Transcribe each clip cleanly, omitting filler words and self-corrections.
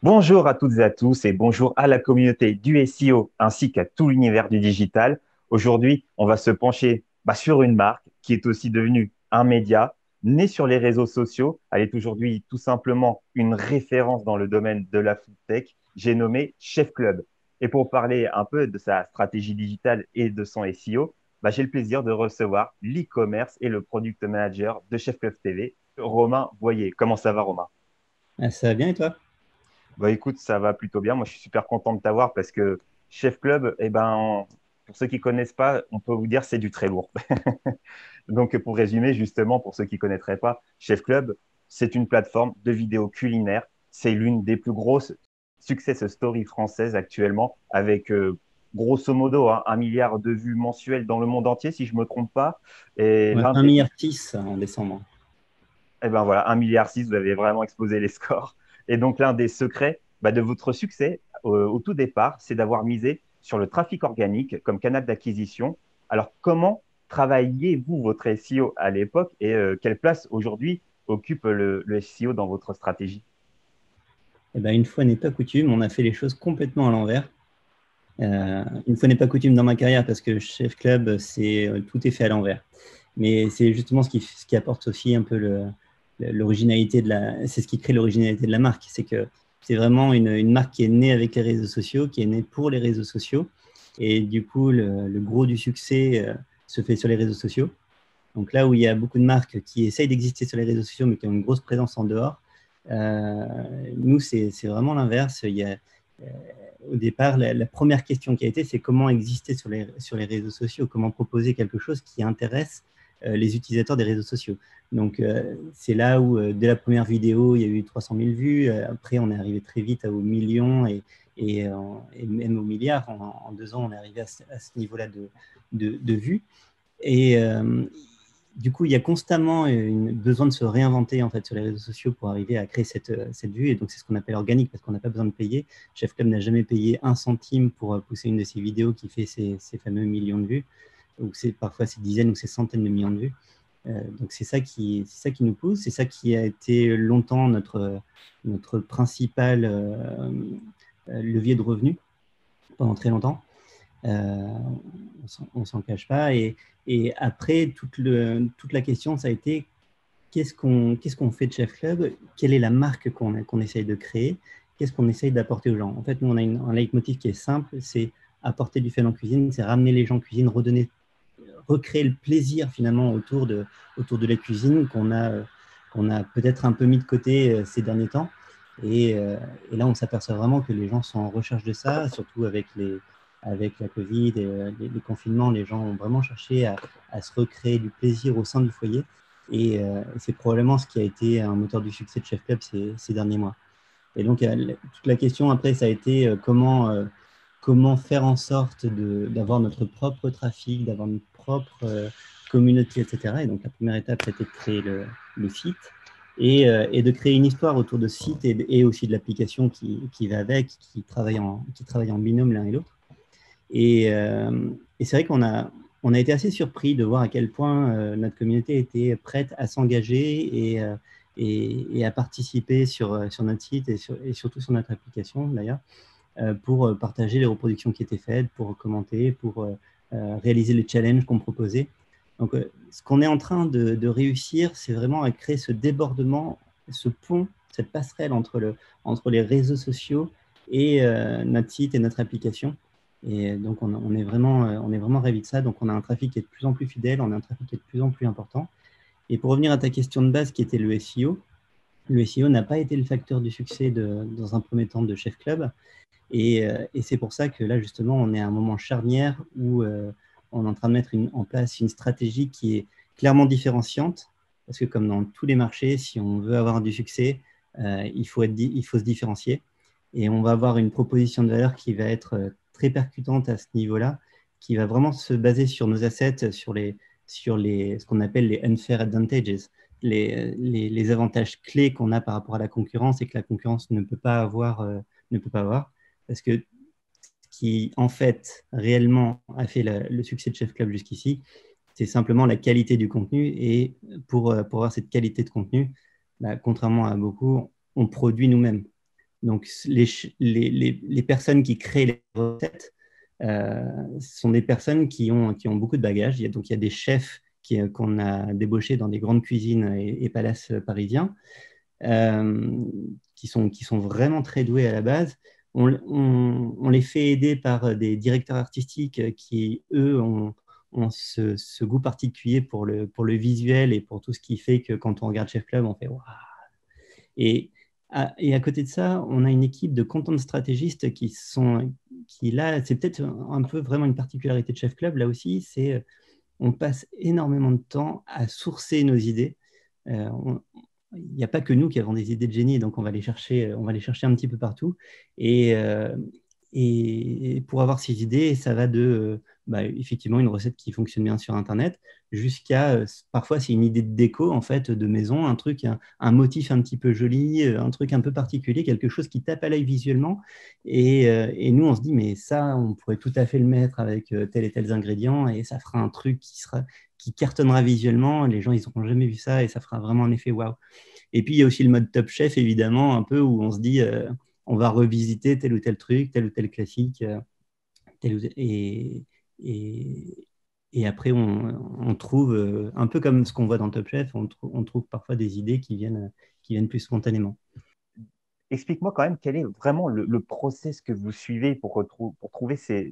Bonjour à toutes et à tous et bonjour à la communauté du SEO ainsi qu'à tout l'univers du digital. Aujourd'hui, on va se pencher sur une marque qui est aussi devenue un média né sur les réseaux sociaux. Elle est aujourd'hui tout simplement une référence dans le domaine de la food tech. J'ai nommé Chef Club. Et pour parler un peu de sa stratégie digitale et de son SEO, j'ai le plaisir de recevoir l'e-commerce et le product manager de Chef Club TV, Romain Boyer. Comment ça va, Romain? Ah, ça va bien et toi? Bah écoute, ça va plutôt bien. Moi, je suis super content de t'avoir parce que Chef Club, pour ceux qui connaissent pas, on peut vous dire c'est du très lourd. Donc, pour résumer, justement, pour ceux qui connaîtraient pas, Chef Club, c'est une plateforme de vidéos culinaires. C'est l'une des plus grosses success stories françaises actuellement, avec grosso modo 1 milliard de vues mensuelles dans le monde entier, si je me trompe pas. Et Ouais, l'un 1 des, milliard 6 en décembre. eh ben voilà, 1,6 milliard, vous avez vraiment explosé les scores. Et donc, l'un des secrets de votre succès au tout départ, c'est d'avoir misé sur le trafic organique comme canal d'acquisition. Alors, comment travailliez-vous votre SEO à l'époque et quelle place aujourd'hui occupe le SEO dans votre stratégie? Eh ben, une fois n'est pas coutume, on a fait les choses complètement à l'envers. Une fois n'est pas coutume dans ma carrière parce que Chef Club, tout est fait à l'envers. Mais c'est justement ce qui apporte aussi un peu l'originalité c'est ce qui crée l'originalité de la marque. C'est que c'est vraiment une marque qui est née avec les réseaux sociaux, qui est née pour les réseaux sociaux. Et du coup, le gros du succès se fait sur les réseaux sociaux. Donc là où il y a beaucoup de marques qui essayent d'exister sur les réseaux sociaux, mais qui ont une grosse présence en dehors, euh, nous, c'est vraiment l'inverse. Euh, Au départ, la première question qui a été, c'est comment exister sur les réseaux sociaux, comment proposer quelque chose qui intéresse les utilisateurs des réseaux sociaux. Donc, c'est là où, dès la première vidéo, il y a eu 300 000 vues. Après, on est arrivé très vite aux millions et même aux milliards. En 2 ans, on est arrivé à ce niveau-là de vues. Et du coup, il y a constamment besoin de se réinventer en fait sur les réseaux sociaux pour arriver à créer cette vue. Et donc, c'est ce qu'on appelle organique parce qu'on n'a pas besoin de payer. Chef Club n'a jamais payé un centime pour pousser une de ses vidéos qui fait ces fameux millions de vues, ou c'est parfois ces dizaines ou ces centaines de millions de vues. Donc, c'est ça qui nous pousse. C'est ça qui a été longtemps notre principal levier de revenus pendant très longtemps. Euh, on s'en cache pas. Et après, toute la question, ça a été qu'est-ce qu'on fait de Chef Club? Quelle est la marque qu'on essaye de créer? Qu'est-ce qu'on essaye d'apporter aux gens? En fait, nous, on a un leitmotiv qui est simple, c'est apporter du fun en cuisine, c'est ramener les gens en cuisine, recréer le plaisir finalement autour de la cuisine qu'on a peut-être un peu mis de côté ces derniers temps. Et là, on s'aperçoit vraiment que les gens sont en recherche de ça, surtout avec la Covid et les confinements, les gens ont vraiment cherché à se recréer du plaisir au sein du foyer. Et c'est probablement ce qui a été un moteur du succès de Chef Club ces derniers mois. Et donc, toute la question après, ça a été comment faire en sorte d'avoir notre propre trafic, d'avoir notre propre communauté, etc. Et donc, la première étape, c'était de créer le site et de créer une histoire autour de ce site et aussi de l'application qui va avec, qui travaille en binôme l'un et l'autre. Et c'est vrai qu'on a été assez surpris de voir à quel point notre communauté était prête à s'engager et à participer sur notre site et surtout sur notre application d'ailleurs, pour partager les reproductions qui étaient faites, pour commenter, pour réaliser les challenges qu'on proposait. Donc, ce qu'on est en train de réussir, c'est vraiment à créer ce débordement, ce pont, cette passerelle entre les réseaux sociaux et notre site et notre application. Et donc, on est vraiment ravis de ça. Donc, on a un trafic qui est de plus en plus fidèle, on a un trafic qui est de plus en plus important. Et pour revenir à ta question de base qui était le SEO n'a pas été le facteur du succès dans un premier temps de Chef Club. Et c'est pour ça que là, justement, on est à un moment charnière où on est en train de mettre en place une stratégie qui est clairement différenciante. Parce que comme dans tous les marchés, si on veut avoir du succès, il faut se différencier. Et on va avoir une proposition de valeur qui va être très percutante à ce niveau-là, qui va vraiment se baser sur nos assets, ce qu'on appelle les unfair advantages, les avantages clés qu'on a par rapport à la concurrence et que la concurrence ne peut pas avoir. Parce que ce qui, en fait, réellement a fait le succès de Chef Club jusqu'ici, c'est simplement la qualité du contenu. Et pour avoir cette qualité de contenu, contrairement à beaucoup, on produit nous-mêmes. Donc, les personnes qui créent les recettes sont des personnes qui ont beaucoup de bagages. Donc, il y a des chefs qu'on a débauchés dans des grandes cuisines et palaces parisiens euh, qui sont vraiment très doués à la base. On les fait aider par des directeurs artistiques qui, eux, ont ce goût particulier pour le visuel et pour tout ce qui fait que quand on regarde Chef Club, on fait waouh. Et et à côté de ça, on a une équipe de content stratégistes qui là, c'est peut-être un peu vraiment une particularité de Chef Club, là aussi, c'est on passe énormément de temps à sourcer nos idées. Il n'y a pas que nous qui avons des idées de génie, donc on va les chercher un petit peu partout. Et, euh, et pour avoir ces idées, ça va de effectivement une recette qui fonctionne bien sur Internet jusqu'à parfois c'est une idée de déco en fait de maison, un motif un petit peu joli, un truc un peu particulier, quelque chose qui tape à l'œil visuellement. Et nous on se dit mais ça on pourrait tout à fait le mettre avec tel et tel ingrédients et ça fera un truc qui cartonnera visuellement. Les gens ils n'auront jamais vu ça et ça fera vraiment un effet waouh. Et puis, il y a aussi le mode Top Chef, évidemment, un peu où on se dit, on va revisiter tel ou tel truc, tel ou tel classique, et, et après, on trouve, un peu comme ce qu'on voit dans Top Chef, on trouve parfois des idées qui viennent plus spontanément. Explique-moi quand même quel est vraiment le process que vous suivez pour trouver ces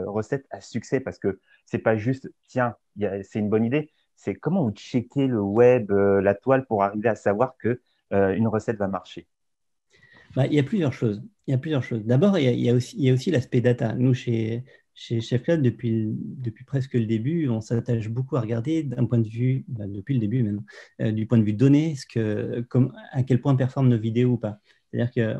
recettes à succès, parce que c'est pas juste, tiens, c'est une bonne idée, c'est comment vous checkez le web, la toile pour arriver à savoir que une recette va marcher. Il y a plusieurs choses. Il y a plusieurs choses. D'abord, il y a aussi l'aspect data. Nous, chez Chef Club, depuis presque le début, on s'attache beaucoup à regarder d'un point de vue, depuis le début même, du point de vue donné, à quel point performent nos vidéos ou pas. C'est-à-dire que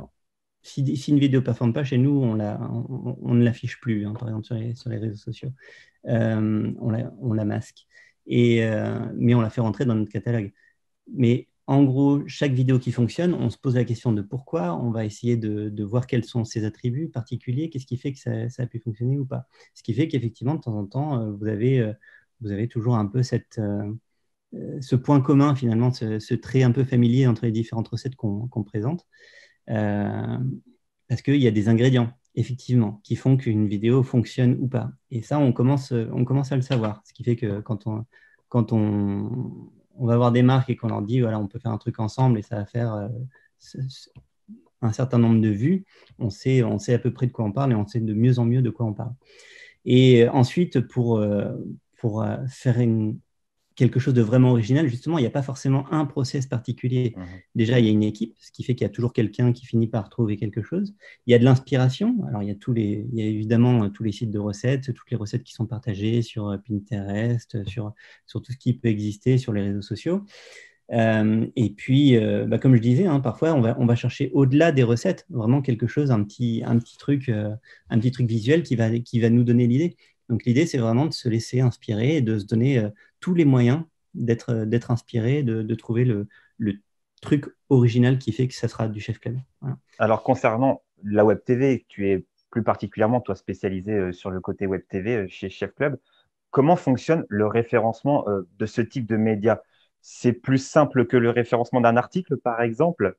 si une vidéo ne performe pas chez nous, on ne l'affiche plus, hein, par exemple sur les réseaux sociaux. On la masque. Mais on la fait rentrer dans notre catalogue. Mais en gros, chaque vidéo qui fonctionne, on se pose la question de pourquoi, on va essayer de voir quels sont ses attributs particuliers, qu'est-ce qui fait que ça a pu fonctionner ou pas. Ce qui fait qu'effectivement, de temps en temps, vous avez toujours un peu ce point commun, finalement, ce trait un peu familier entre les différentes recettes qu'on présente. Euh, Parce qu'il y a des ingrédients, effectivement, qui font qu'une vidéo fonctionne ou pas. Et ça, on commence à le savoir. Ce qui fait que quand on va voir des marques et qu'on leur dit, voilà, on peut faire un truc ensemble et ça va faire un certain nombre de vues, on sait à peu près de quoi on parle et on sait de mieux en mieux de quoi on parle. Et ensuite, pour faire quelque chose de vraiment original, justement, il n'y a pas forcément un process particulier. Mhm. Déjà, il y a une équipe, ce qui fait qu'il y a toujours quelqu'un qui finit par trouver quelque chose. Il y a de l'inspiration. Alors, il y a évidemment tous les sites de recettes, toutes les recettes qui sont partagées sur Pinterest, sur tout ce qui peut exister sur les réseaux sociaux. Et puis, comme je disais, hein, parfois, on va chercher au-delà des recettes, vraiment quelque chose, un petit truc visuel qui va nous donner l'idée. Donc, l'idée, c'est vraiment de se laisser inspirer et de se donner tous les moyens d'être inspiré, de trouver le truc original qui fait que ça sera du chef club. Voilà. Alors, concernant la web TV, tu es plus particulièrement, toi, spécialisé sur le côté web TV chez Chef Club. Comment fonctionne le référencement de ce type de média? C'est plus simple que le référencement d'un article, par exemple?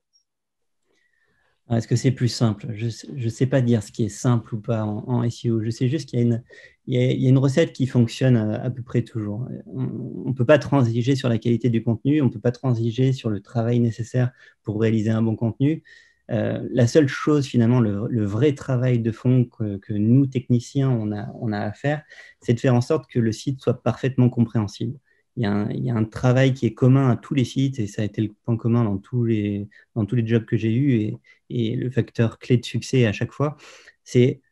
Est-ce que c'est plus simple? Je ne sais pas dire ce qui est simple ou pas en SEO. Je sais juste qu'il y a il y a une recette qui fonctionne à peu près toujours. On ne peut pas transiger sur la qualité du contenu, on ne peut pas transiger sur le travail nécessaire pour réaliser un bon contenu. La seule chose, finalement, le vrai travail de fond que nous, techniciens, on a à faire, c'est de faire en sorte que le site soit parfaitement compréhensible. Il y a un travail qui est commun à tous les sites et ça a été le point commun dans tous les jobs que j'ai eus et le facteur clé de succès à chaque fois, c'est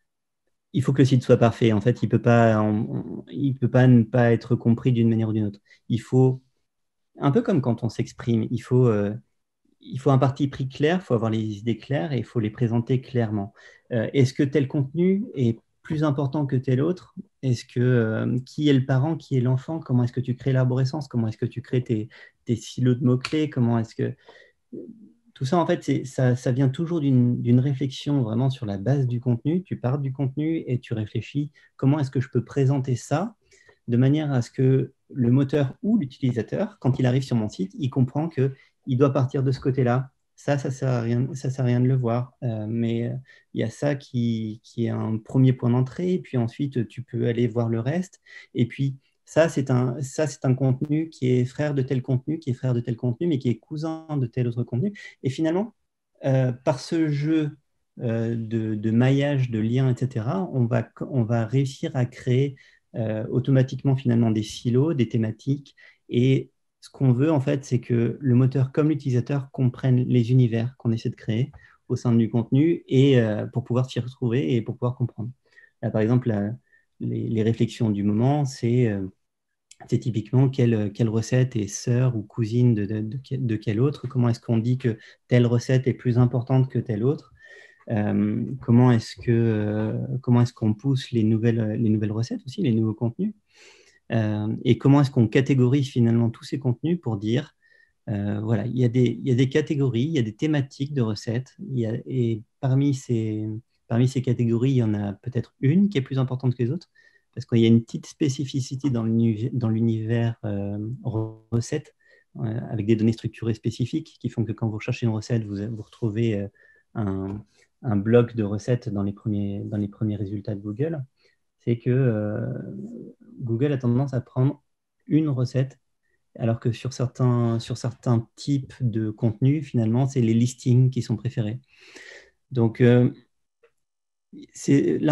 il faut que le site soit parfait. En fait, il peut pas ne pas être compris d'une manière ou d'une autre. Il faut, un peu comme quand on s'exprime, il faut un parti pris clair, il faut avoir les idées claires et il faut les présenter clairement. Est-ce que tel contenu est plus important que tel autre? Est-ce que qui est le parent, qui est l'enfant? Comment est-ce que tu crées l'arborescence? Comment est-ce que tu crées tes silos de mots-clés? Comment est-ce que tout ça, en fait, ça vient toujours d'une réflexion vraiment sur la base du contenu. Tu pars du contenu et tu réfléchis comment est-ce que je peux présenter ça de manière à ce que le moteur ou l'utilisateur, quand il arrive sur mon site, il comprend qu'il doit partir de ce côté-là Ça sert à rien de le voir. Mais il y a ça qui est un premier point d'entrée. Et puis ensuite, tu peux aller voir le reste. Et puis, ça, c'est un contenu qui est frère de tel contenu, qui est frère de tel contenu, mais qui est cousin de tel autre contenu. Et finalement, par ce jeu de maillage, de liens, etc., on va réussir à créer automatiquement finalement des silos, des thématiques. Et ce qu'on veut, en fait, c'est que le moteur comme l'utilisateur comprennent les univers qu'on essaie de créer au sein du contenu et pour pouvoir s'y retrouver et pour pouvoir comprendre. Là, par exemple, les réflexions du moment, c'est typiquement quelle recette est sœur ou cousine de quelle autre, comment est-ce qu'on dit que telle recette est plus importante que telle autre, comment est-ce qu'on pousse les nouvelles recettes aussi, les nouveaux contenus, et comment est-ce qu'on catégorise finalement tous ces contenus pour dire, voilà, il y a des catégories, il y a des thématiques de recettes, et parmi ces catégories, il y en a peut-être une qui est plus importante que les autres, parce qu'il y a une petite spécificité dans l'univers recette, avec des données structurées spécifiques qui font que quand vous recherchez une recette, vous retrouvez un, un bloc de recettes dans les premiers résultats de Google. C'est que Google a tendance à prendre une recette, alors que sur certains types de contenus, finalement, c'est les listings qui sont préférés. Donc, là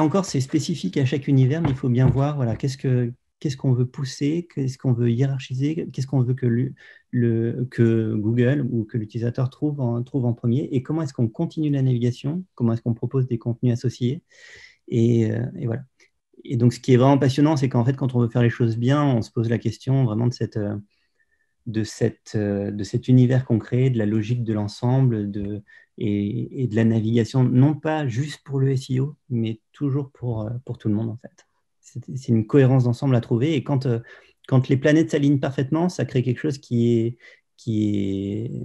encore, c'est spécifique à chaque univers, mais il faut bien voir, voilà, qu'est-ce qu'on veut pousser, qu'est-ce qu'on veut hiérarchiser, qu'est-ce qu'on veut que Google ou que l'utilisateur trouve en premier, et comment est-ce qu'on continue la navigation, comment est-ce qu'on propose des contenus associés, et voilà. Et donc, ce qui est vraiment passionnant, c'est qu'en fait, quand on veut faire les choses bien, on se pose la question vraiment de cet univers concret, de la logique de l'ensemble et de la navigation, non pas juste pour le SEO, mais toujours pour tout le monde, en fait. C'est une cohérence d'ensemble à trouver. Et quand les planètes s'alignent parfaitement, ça crée quelque chose qui est, qui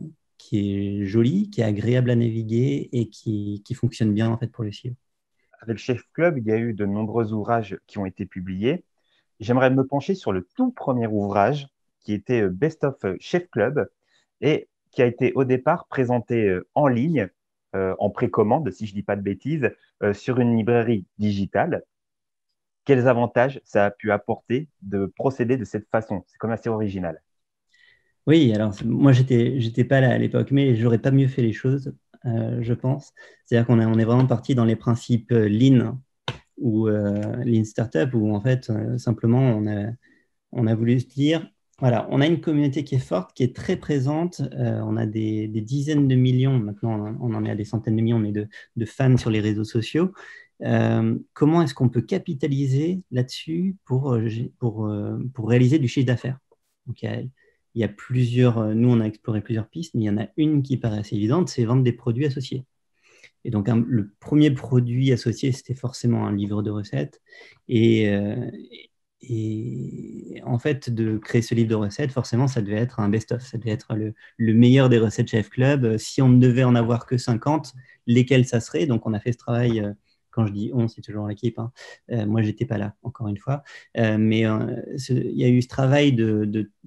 est joli, qui est agréable à naviguer et qui fonctionne bien, en fait, pour le SEO. Avec Chef Club, il y a eu de nombreux ouvrages qui ont été publiés. J'aimerais me pencher sur le tout premier ouvrage qui était Best of Chef Club et qui a été au départ présenté en ligne, en précommande, si je ne dis pas de bêtises, sur une librairie digitale. Quels avantages ça a pu apporter de procéder de cette façon? C'est quand même assez original. Oui, alors moi j'étais pas là à l'époque, mais j'aurais pas mieux fait les choses, je pense. C'est-à-dire on est vraiment parti dans les principes Lean ou Lean Startup, où en fait simplement on a voulu se dire, voilà, on a une communauté qui est forte, qui est très présente, on a des dizaines de millions, maintenant on en est à des centaines de millions, mais de fans sur les réseaux sociaux. Comment est-ce qu'on peut capitaliser là-dessus pour réaliser du chiffre d'affaires? Donc, il y a plusieurs, nous on a exploré plusieurs pistes, mais il y en a une qui paraît assez évidente, c'est vendre des produits associés. Et donc, le premier produit associé, c'était forcément un livre de recettes. Et, en fait, de créer ce livre de recettes, forcément, ça devait être un best-of. Ça devait être le meilleur des recettes Chef Club. Si on ne devait en avoir que 50, lesquels ça serait? Donc, on a fait ce travail. Quand je dis on, c'est toujours l'équipe, hein. Moi, j'étais pas là, encore une fois. Mais il y a eu ce travail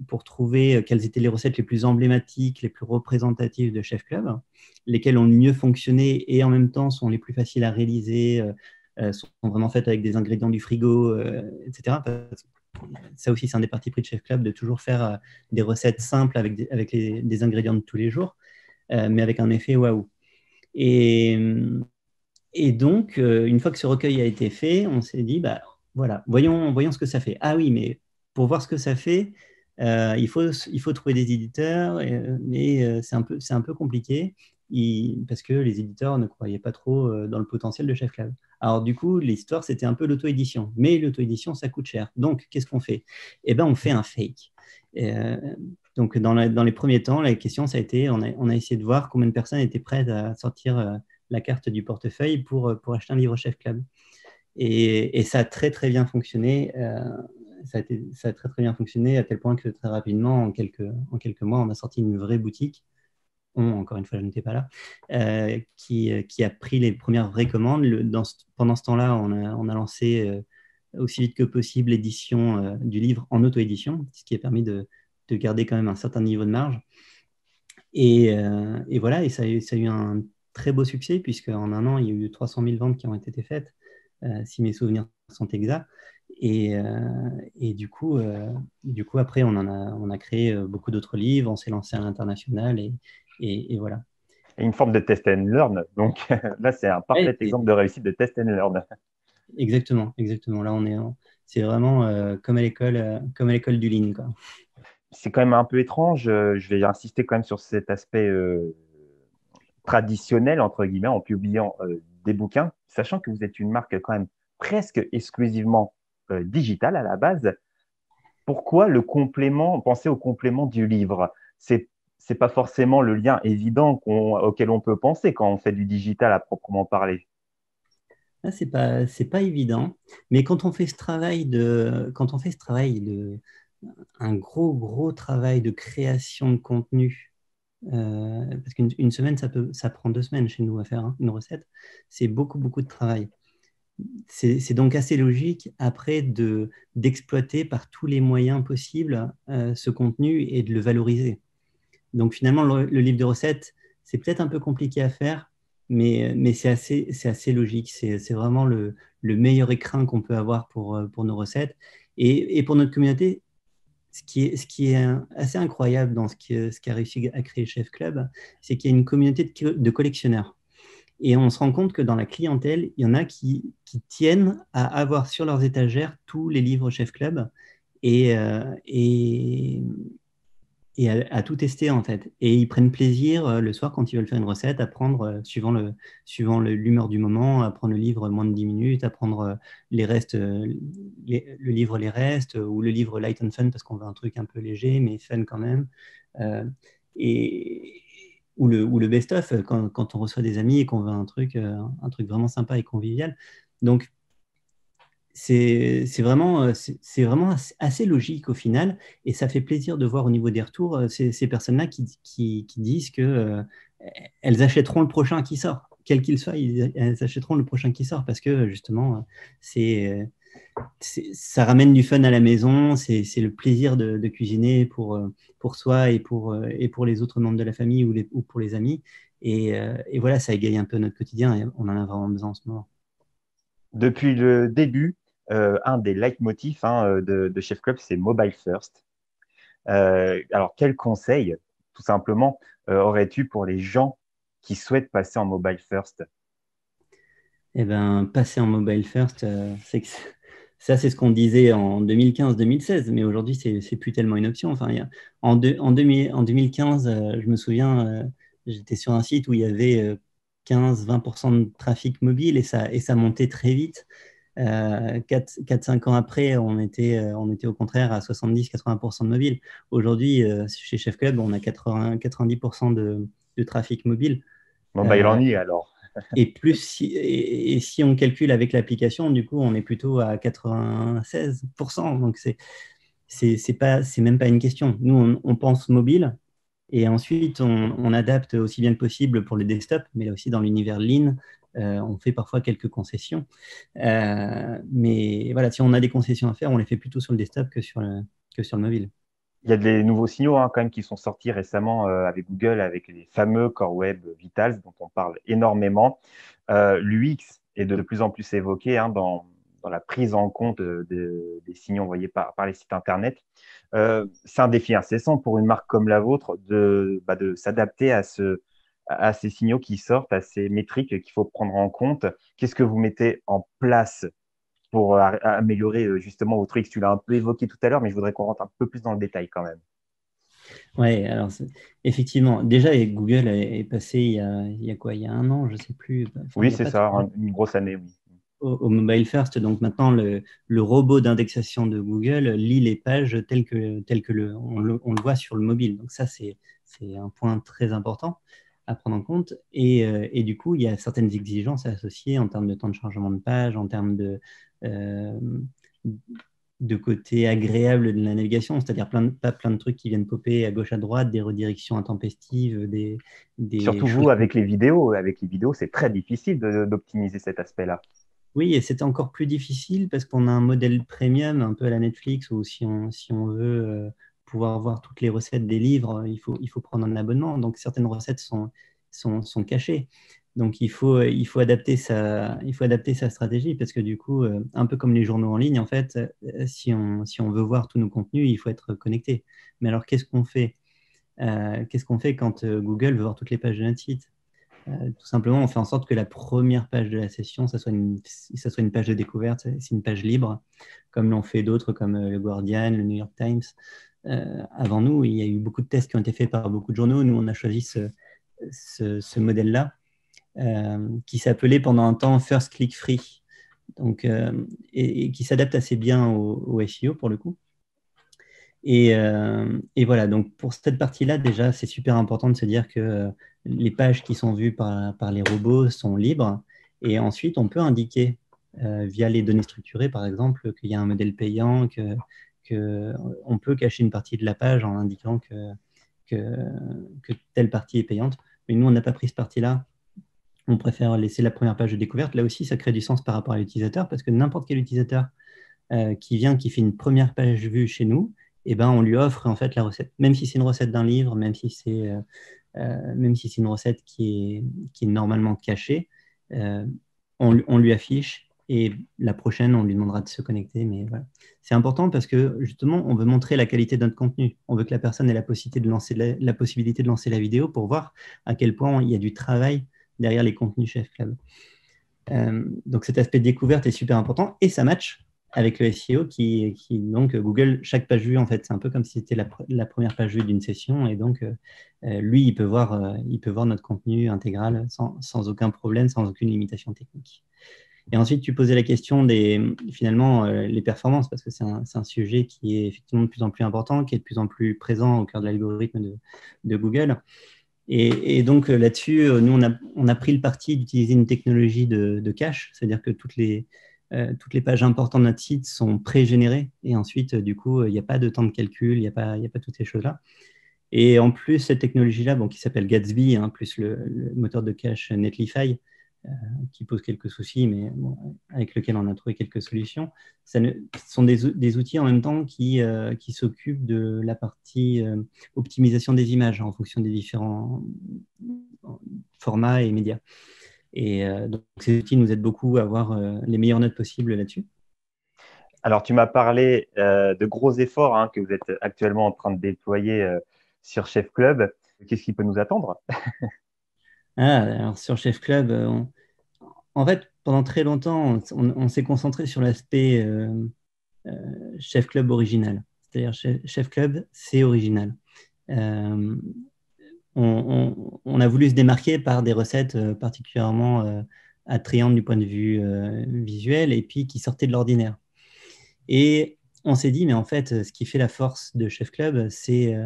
pour trouver quelles étaient les recettes les plus emblématiques, les plus représentatives de Chef Club, lesquelles ont le mieux fonctionné et en même temps sont les plus faciles à réaliser, sont vraiment faites avec des ingrédients du frigo, etc. Ça aussi, c'est un des partis pris de Chef Club, de toujours faire des recettes simples avec des ingrédients de tous les jours, mais avec un effet waouh. Et, et donc, une fois que ce recueil a été fait, on s'est dit, bah, voilà, voyons ce que ça fait. Ah oui, mais pour voir ce que ça fait, il faut trouver des éditeurs, mais c'est un peu compliqué parce que les éditeurs ne croyaient pas trop dans le potentiel de Chef Club. Alors du coup, l'histoire, c'était un peu l'auto-édition. Mais l'auto-édition, ça coûte cher. Donc, qu'est-ce qu'on fait? Eh bien, on fait un fake. Euh, donc, dans les premiers temps, la question, ça a été, on a essayé de voir combien de personnes étaient prêtes à sortir la carte du portefeuille pour acheter un livre Chef Club. Et ça a très, très bien fonctionné. Ça a très, très bien fonctionné à tel point que très rapidement, en quelques mois, on a sorti une vraie boutique. Encore une fois, je n'étais pas là, qui a pris les premières vraies commandes. Pendant ce temps-là, on a lancé aussi vite que possible l'édition du livre en auto-édition, ce qui a permis de garder quand même un certain niveau de marge. Et voilà, et ça a eu un très beau succès, puisque en un an, il y a eu 300 000 ventes qui ont été faites, si mes souvenirs sont exacts. Et du coup, après, on a créé beaucoup d'autres livres, on s'est lancé à l'international, et voilà. Et une forme de test and learn. Donc là, c'est un Ouais, parfait exemple de réussite de test and learn. exactement, exactement. Là, c'est vraiment comme à l'école du Lean, quoi. C'est quand même un peu étrange. Je vais insister quand même sur cet aspect traditionnel, entre guillemets, en publiant des bouquins, sachant que vous êtes une marque quand même presque exclusivement digitale à la base. Pourquoi le complément, penser au complément du livre? C'est pas forcément le lien évident auquel on peut penser quand on fait du digital à proprement parler. Là, c'est pas évident, mais quand on fait ce travail un gros travail de création de contenu, parce qu'une semaine, ça prend 2 semaines chez nous à faire, hein, une recette, c'est beaucoup de travail. C'est donc assez logique après d'exploiter par tous les moyens possibles ce contenu et de le valoriser. Donc finalement, le livre de recettes, c'est peut-être un peu compliqué à faire, mais c'est assez logique. C'est vraiment le meilleur écrin qu'on peut avoir pour nos recettes. Et pour notre communauté, ce qui est assez incroyable dans ce qu'a réussi à créer Chef Club, c'est qu'il y a une communauté de collectionneurs. Et on se rend compte que dans la clientèle, il y en a qui tiennent à avoir sur leurs étagères tous les livres Chef Club et, euh, et, et à tout tester en fait. Et ils prennent plaisir le soir quand ils veulent faire une recette à prendre, suivant l'humeur du moment, à prendre le livre moins de 10 minutes, à prendre les restes, le livre Les Restes ou le livre Light and Fun parce qu'on veut un truc un peu léger mais fun quand même. Euh, et, ou le best-of quand on reçoit des amis et qu'on veut un truc vraiment sympa et convivial. Donc, c'est vraiment assez logique au final, et ça fait plaisir de voir au niveau des retours ces personnes-là qui disent que elles achèteront le prochain qui sort, quel qu'il soit, elles achèteront le prochain qui sort parce que justement, c'est, ça ramène du fun à la maison, c'est le plaisir de cuisiner pour soi et pour les autres membres de la famille ou pour les amis. Et voilà, ça égaye un peu notre quotidien et on en a vraiment besoin en ce moment. Depuis le début, un des leitmotifs de Chef Club, c'est Mobile First. Alors, quel conseil, tout simplement, aurais-tu pour les gens qui souhaitent passer en Mobile First? Eh ben, passer en mobile first, ça, c'est ce qu'on disait en 2015-2016, mais aujourd'hui, c'est plus tellement une option. Enfin, en 2015, je me souviens, j'étais sur un site où il y avait 15-20% de trafic mobile et ça montait très vite. 4-5 ans après, on était au contraire à 70-80% de mobile. Aujourd'hui, chez Chef Club, on a 90% de trafic mobile. Mobile Euh, only, alors. et si on calcule avec l'application, du coup, on est plutôt à 96%. Donc, c'est même pas une question. Nous, on pense mobile et ensuite, on adapte aussi bien que possible pour le desktop, mais là aussi dans l'univers Lean, on fait parfois quelques concessions. Mais voilà, si on a des concessions à faire, on les fait plutôt sur le desktop que sur le mobile. Il y a des nouveaux signaux quand même qui sont sortis récemment avec Google, avec les fameux Core Web Vitals dont on parle énormément. L'UX est de plus en plus évoqué dans la prise en compte des signaux envoyés par les sites Internet. C'est un défi incessant pour une marque comme la vôtre de s'adapter à ces signaux qui sortent, à ces métriques qu'il faut prendre en compte. Qu'est-ce que vous mettez en place pour améliorer justement votre X? Tu l'as un peu évoqué tout à l'heure, mais je voudrais qu'on rentre un peu plus dans le détail quand même. Ouais, alors effectivement, déjà Google est passé il y a quoi, il y a un an, je sais plus, enfin il Oui, n'y a c'est pas ça, trop, une grosse année, oui. au mobile first. Donc maintenant, le robot d'indexation de Google lit les pages telles que on le voit sur le mobile. Donc ça, c'est un point très important à prendre en compte. Et du coup, il y a certaines exigences associées en termes de temps de chargement de page, en termes euh, de côté agréable de la navigation, c'est-à-dire pas plein de trucs qui viennent popper à gauche à droite, des redirections intempestives, des Surtout choses. vous, avec les vidéos, c'est très difficile d'optimiser cet aspect-là. Oui, et c'était encore plus difficile parce qu'on a un modèle premium, un peu à la Netflix, où si on veut pouvoir voir toutes les recettes des livres, il faut prendre un abonnement. Donc, certaines recettes sont cachées. Donc, il faut adapter sa stratégie parce que du coup, un peu comme les journaux en ligne, en fait, si on veut voir tous nos contenus, il faut être connecté. Mais alors, qu'est-ce qu'on fait? Qu'est-ce qu'on fait quand Google veut voir toutes les pages de notre site? Tout simplement, on fait en sorte que la première page de la session, ça soit une page de découverte, c'est une page libre, comme l'ont fait d'autres comme le Guardian, le New York Times. Avant nous, il y a eu beaucoup de tests qui ont été faits par beaucoup de journaux. Nous, on a choisi ce modèle-là qui s'appelait pendant un temps First Click Free, donc, et qui s'adapte assez bien au SEO pour le coup. Et voilà, donc pour cette partie-là, déjà, c'est super important de se dire que les pages qui sont vues par les robots sont libres. Et ensuite, on peut indiquer via les données structurées, par exemple, qu'il y a un modèle payant, on peut cacher une partie de la page en indiquant que telle partie est payante. Mais nous, on n'a pas pris cette partie-là. On préfère laisser la première page de découverte. Là aussi, ça crée du sens par rapport à l'utilisateur, parce que n'importe quel utilisateur qui fait une première page vue chez nous, eh ben, on lui offre en fait la recette. Même si c'est une recette d'un livre, même si c'est une recette qui est normalement cachée, on lui affiche et la prochaine, on lui demandera de se connecter. Mais voilà. C'est important parce que justement, on veut montrer la qualité de notre contenu. On veut que la personne ait la possibilité de lancer la vidéo pour voir à quel point il y a du travail derrière les contenus Chef Club. Donc cet aspect de découverte est super important et ça match avec le SEO donc Google, chaque page vue, en fait, c'est un peu comme si c'était la première page vue d'une session et donc lui, il peut voir notre contenu intégral sans aucun problème, sans aucune limitation technique. Et ensuite, tu posais la question finalement, les performances, parce que c'est un sujet qui est effectivement de plus en plus important, qui est de plus en plus présent au cœur de l'algorithme de Google. Et donc là-dessus, nous, on a pris le parti d'utiliser une technologie de cache, c'est-à-dire que toutes les pages importantes de notre site sont pré-générées. Et ensuite, du coup, il n'y a pas de temps de calcul, il n'y a pas toutes ces choses-là. Et en plus, cette technologie-là, bon, qui s'appelle Gatsby, hein, plus le moteur de cache Netlify, qui pose quelques soucis, mais bon, avec lequel on a trouvé quelques solutions. Ce sont des outils en même temps qui s'occupent de la partie optimisation des images en fonction des différents formats et médias. Et donc, ces outils nous aident beaucoup à avoir les meilleures notes possibles là-dessus. Alors, tu m'as parlé de gros efforts que vous êtes actuellement en train de déployer sur Chef Club. Qu'est-ce qui peut nous attendre? Alors, sur Chef Club, en fait, pendant très longtemps, on s'est concentré sur l'aspect Chef Club original. C'est-à-dire, Chef Club, c'est original. On a voulu se démarquer par des recettes particulièrement attrayantes du point de vue visuel et puis qui sortaient de l'ordinaire. Et on s'est dit, mais en fait, ce qui fait la force de Chef Club, c'est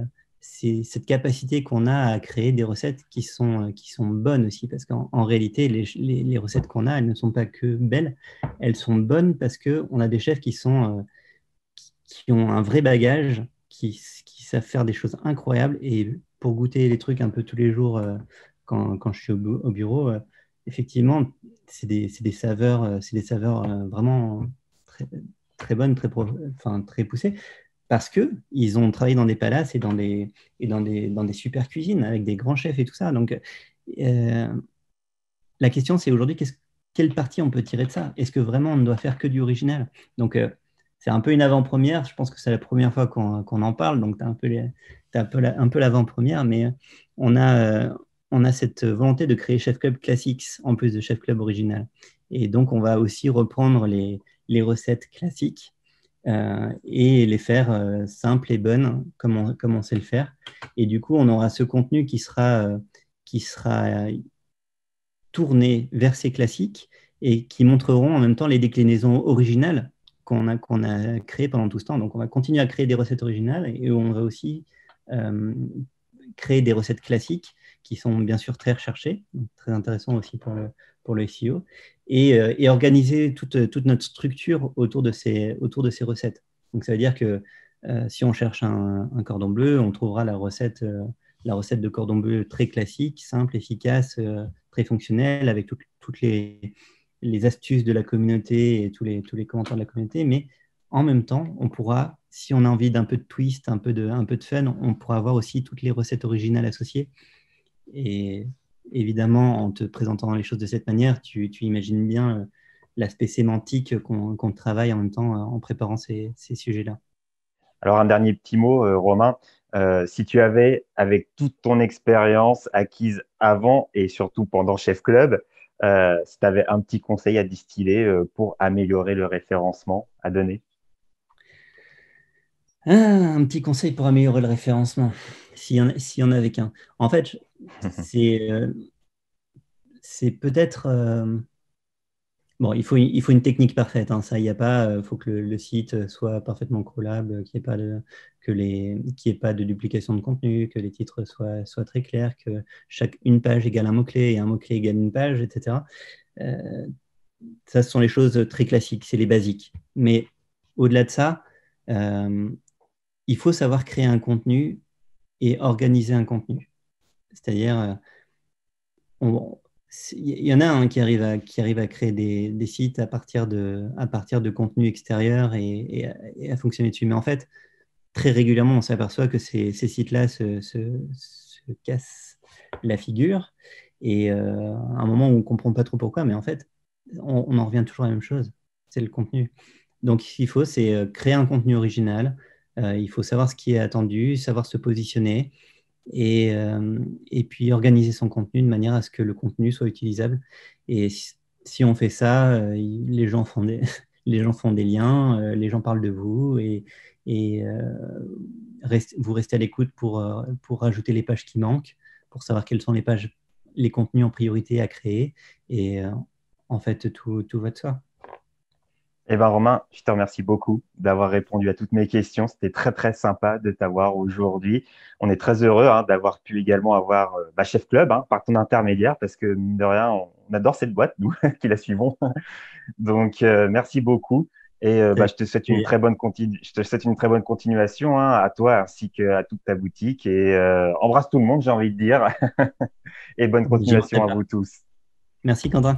cette capacité qu'on a à créer des recettes qui sont bonnes aussi, parce qu'en réalité, les recettes qu'on a, elles ne sont pas que belles, elles sont bonnes parce qu'on a des chefs qui ont un vrai bagage, qui savent faire des choses incroyables, et pour goûter les trucs un peu tous les jours quand je suis au bureau, effectivement, c'est des saveurs, vraiment très, très bonnes, très poussées parce qu'ils ont travaillé dans des palaces et dans des super cuisines avec des grands chefs et tout ça. Donc, la question, c'est aujourd'hui, quelle partie on peut tirer de ça? Est-ce que vraiment on ne doit faire que du original? Donc, c'est un peu une avant-première. Je pense que c'est la première fois qu'on en parle, donc tu as un peu l'avant-première, mais on a cette volonté de créer Chef Club Classics en plus de Chef Club original. Et donc, on va aussi reprendre les recettes classiques et les faire simples et bonnes comme on sait le faire. Et du coup, on aura ce contenu qui sera tourné vers ces classiques et qui montreront en même temps les déclinaisons originales qu'on a créées pendant tout ce temps. Donc, on va continuer à créer des recettes originales et on va aussi créer des recettes classiques qui sont bien sûr très recherchées, donc très intéressant aussi pour le SEO, et organiser toute notre structure autour de ces recettes. Donc, ça veut dire que si on cherche un cordon bleu, on trouvera la recette de cordon bleu très classique, simple, efficace, très fonctionnelle, avec toutes les astuces de la communauté et tous les commentaires de la communauté, mais en même temps, on pourra, si on a envie d'un peu de twist, un peu de fun, on pourra avoir aussi toutes les recettes originales associées. Et évidemment, en te présentant les choses de cette manière, tu imagines bien l'aspect sémantique qu'on travaille en même temps en préparant ces sujets-là. Alors, un dernier petit mot, Romain. Si tu avais, avec toute ton expérience acquise avant et surtout pendant Chef Club, si tu avais un petit conseil à distiller pour améliorer le référencement à donner. Ah, un petit conseil pour améliorer le référencement, s'il y en avait qu'un. En fait, c'est peut-être... bon, il faut une technique parfaite, hein, ça, il n'y a pas. Il faut que le site soit parfaitement crawlable, qu'il n'y ait pas qu'il y ait pas de duplication de contenu, que les titres soient très clairs, que une page égale un mot-clé et un mot-clé égale une page, etc. Euh, Ça, ce sont les choses très classiques, c'est les basiques. Mais au-delà de ça, euh, il faut savoir créer un contenu et organiser un contenu. C'est-à-dire, on- il y en a un qui arrive à créer des sites à partir de contenus extérieurs et à fonctionner dessus. Mais en fait, très régulièrement, on s'aperçoit que ces sites-là se cassent la figure. Et à un moment où on ne comprend pas trop pourquoi, mais en fait, on en revient toujours à la même chose, c'est le contenu. Donc, ce qu'il faut, c'est créer un contenu original. Il faut savoir ce qui est attendu, savoir se positionner et puis organiser son contenu de manière à ce que le contenu soit utilisable. Et si on fait ça, les gens font les gens font des liens, les gens parlent de vous et vous restez à l'écoute pour rajouter les pages qui manquent, pour savoir quelles sont les pages, les contenus en priorité à créer. Et en fait, tout va de soi. Eh ben Romain, je te remercie beaucoup d'avoir répondu à toutes mes questions. C'était très très sympa de t'avoir aujourd'hui. On est très heureux d'avoir pu également avoir Chef Club par ton intermédiaire parce que mine de rien, on adore cette boîte, nous qui la suivons. Donc merci beaucoup et je te souhaite une Et très bonne je te souhaite une très bonne continuation à toi ainsi qu'à toute ta boutique et embrasse tout le monde, j'ai envie de dire, et bonne j'y continuation manquerai à pas. vous tous. Merci Quentin.